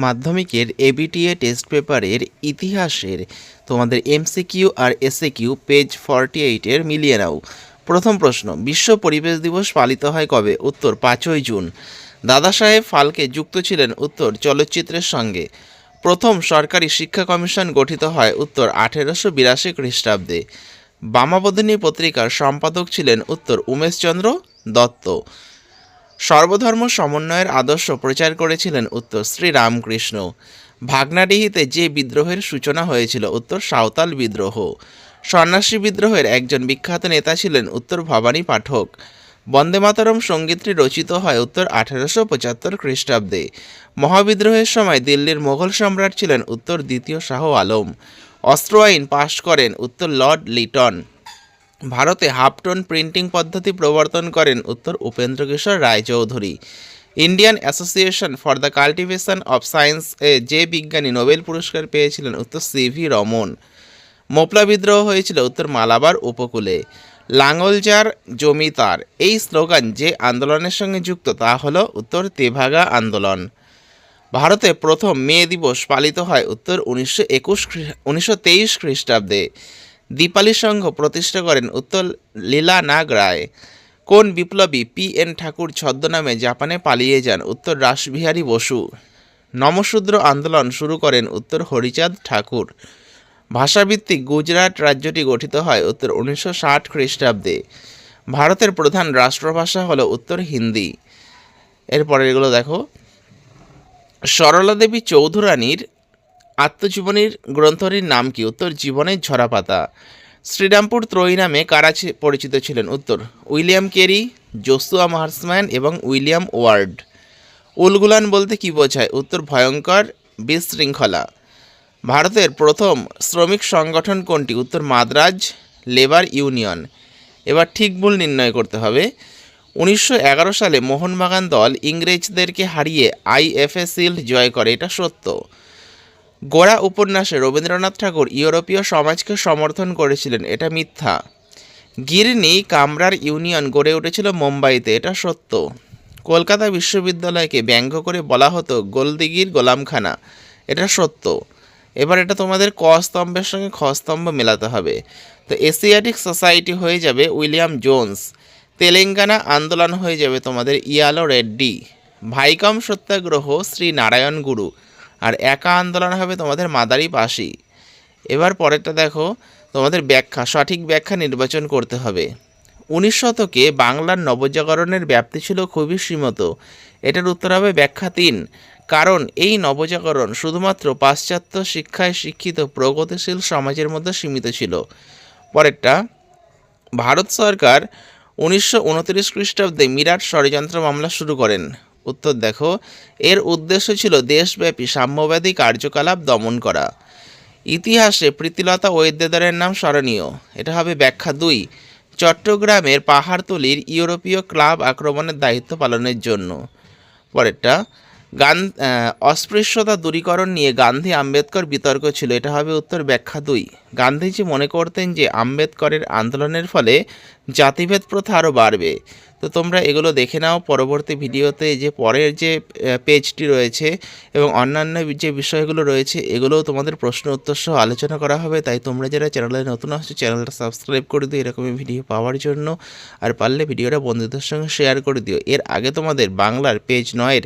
মাধ্যমিকের ABTA test পেপারের ইতিহাসের তোমাদের এমসিকিউ আর এসএকিউ পেজ 48 মিলিয়ে নাও। প্রথম প্রশ্ন, বিশ্ব পরিবেশ দিবস পালিত হয় কবে? উত্তর 5ই জুন। দাদা সাহেব ফালকে যুক্ত ছিলেন? উত্তর চলচ্চিত্রের সঙ্গে। প্রথম সরকারি শিক্ষা কমিশন গঠিত হয়? উত্তর 1882 খ্রিস্টাব্দে। বামাবধিনী পত্রিকার সম্পাদক ছিলেন? উত্তর উমেশচন্দ্র দত্ত। সর্বধর্ম সমন্বয়ের আদর্শ প্রচার করেছিলেন? উত্তর শ্রীরামকৃষ্ণ। ভাগনাডিহিতে যে বিদ্রোহের সূচনা হয়েছিল? উত্তর সাঁওতাল বিদ্রোহ। সন্ন্যাসী বিদ্রোহের একজন বিখ্যাত নেতা ছিলেন? উত্তর ভবানী পাঠক। বন্দে মাতরম সঙ্গীতটি রচিত হয়? উত্তর 1875 খ্রিস্টাব্দে। মহাবিদ্রোহের সময় দিল্লির মোগল সম্রাট ছিলেন? উত্তর দ্বিতীয় শাহ আলম। অস্ত্র আইন পাশ করেন? উত্তর লর্ড লিটন। ভারতে হাফটোন প্রিন্টিং পদ্ধতি প্রবর্তন করেন? উত্তর Upendrakishore Raychaudhuri. Indian association for the cultivation of science এ যে বিজ্ঞানী নোবেল পুরস্কার পেয়েছিলেন? উত্তর সিভি রমন। মোপলা বিদ্রোহ হয়েছিল? উত্তর মালাবার উপকূলে। লাঙ্গল যার জমি তার, এই স্লোগান যে আন্দোলনের সঙ্গে যুক্ত তা হলো? উত্তর তেভাগা আন্দোলন। ভারতে প্রথম মে দিবস পালিত হয়? উত্তর 1923 খ্রিস্টাব্দে। দীপালি সংঘ প্রতিষ্ঠা করেন? উত্তর লীলা নাগ রায়। কোন বিপ্লবী পি.এন. ঠাকুর ছদ্মনামে জাপানে পালিয়ে যান? উত্তর রাসবিহারী বসু। নমশূদ্র আন্দোলন শুরু করেন? উত্তর হরিচাঁদ ঠাকুর। ভাষাভিত্তিক গুজরাট রাজ্যটি গঠিত হয়? উত্তর 1960 খ্রিস্টাব্দে। ভারতের প্রধান রাষ্ট্রভাষা হলো? উত্তর হিন্দি। এরপরে এগুলো দেখো। সরলা দেবী চৌধুরানীর আত্মজীবনীর গ্রন্থটির নাম কি? উত্তর জীবনের ঝরাপাতা। শ্রীরামপুর ত্রয়ী নামে কারা পরিচিত ছিলেন? উত্তর উইলিয়াম কেরি, জোসুয়া মার্সম্যান এবং উইলিয়াম ওয়ার্ড। উলগুলান বলতে কি বোঝায়? উত্তর ভয়ঙ্কর বিশৃঙ্খলা। ভারতের প্রথম শ্রমিক সংগঠন কোনটি? উত্তর মাদ্রাজ লেবার ইউনিয়ন। এবার ঠিক ভুল নির্ণয় করতে হবে। 1911 সালে মোহনবাগান দল ইংরেজদেরকে হারিয়ে আইএফএ শিল্ড জয় করে, এটা সত্য। গোরা উপন্যাসে রবীন্দ্রনাথ ঠাকুর ইউরোপীয় সমাজকে সমর্থন করেছিলেন, এটা মিথ্যা। গিরনি কামরার ইউনিয়ন গড়ে উঠেছিল মুম্বাইতে, এটা সত্য। কলকাতা বিশ্ববিদ্যালয়কে ব্যঙ্গ করে বলা হতো গোলদিঘির গোলামখানা, এটা সত্য। এবার এটা তোমাদের ক স্তম্ভের সঙ্গে খ স্তম্ভ মেলাতে হবে। তো এশিয়াটিক সোসাইটি হয়ে যাবে উইলিয়াম জোন্স। তেলেঙ্গানা আন্দোলন হয়ে যাবে তোমাদের ইয়ালো রেড্ডি। ভাইকম সত্যাগ্রহ শ্রী নারায়ণ গুরু। আর একা আন্দোলন হবে তোমাদের মাদারি পাশি। এবার পরেরটা দেখো, তোমাদের ব্যাখ্যা, সঠিক ব্যাখ্যা নির্বাচন করতে হবে। 19 শতকে বাংলার নবজাগরণের ব্যাপ্তি ছিল খুবই সীমিত, এটার উত্তর হবে ব্যাখ্যা 3। কারণ এই নবজাগরণ শুধুমাত্র পাশ্চাত্য শিক্ষায় শিক্ষিত প্রগতিশীল সমাজের মধ্যে সীমিত ছিল। পরেরটা, ভারত সরকার 1929 খ্রিস্টাব্দে মিরাট ষড়যন্ত্র মামলা শুরু করেন। উত্তর দেখো, এর উদ্দেশ্য ছিল দেশব্যাপী সাম্যবাদী কার্যকলাপ দমন করা। ইতিহাসে প্রীতিলতা ওয়েদ্দেদারের নাম স্মরণীয়, এটা হবে ব্যাখ্যা 2। চট্টগ্রামের পাহাড়তলির ইউরোপীয় ক্লাব আক্রমণের দায়িত্ব পালনের জন্য। পরেরটা, অস্পৃশ্যতা দূরীকরণ নিয়ে গান্ধী আম্বেদকর বিতর্ক ছিল, এটা হবে উত্তর ব্যাখ্যা 2। গান্ধীজি মনে করতেন যে আম্বেদকরের আন্দোলনের ফলে জাতিভেদ প্রথা আরও বাড়বে। তো তোমরা এগুলো দেখে নাও পরবর্তী ভিডিওতে, যে পরের যে পেজটি রয়েছে এবং অন্যান্য যে বিষয়গুলো রয়েছে এগুলোও তোমাদের প্রশ্ন উত্তর সহ আলোচনা করা হবে। তাই তোমরা যারা চ্যানেলে নতুন আসছো চ্যানেলটা সাবস্ক্রাইব করে দিও এরকমই ভিডিও পাওয়ার জন্য। আর পারলে ভিডিওটা বন্ধুদের সঙ্গে শেয়ার করে দিও। এর আগে তোমাদের বাংলার পেজ 9-এর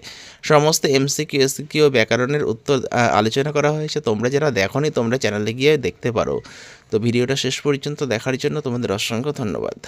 সমস্ত এমসিকিউ এসকিউ ব্যাকরণের উত্তর আলোচনা করা হয়েছে, তোমরা যারা দেখোনি তোমরা চ্যানেলে গিয়ে দেখতে পারো। তো ভিডিওটা শেষ পর্যন্ত দেখার জন্য তোমাদের অসংখ্য ধন্যবাদ।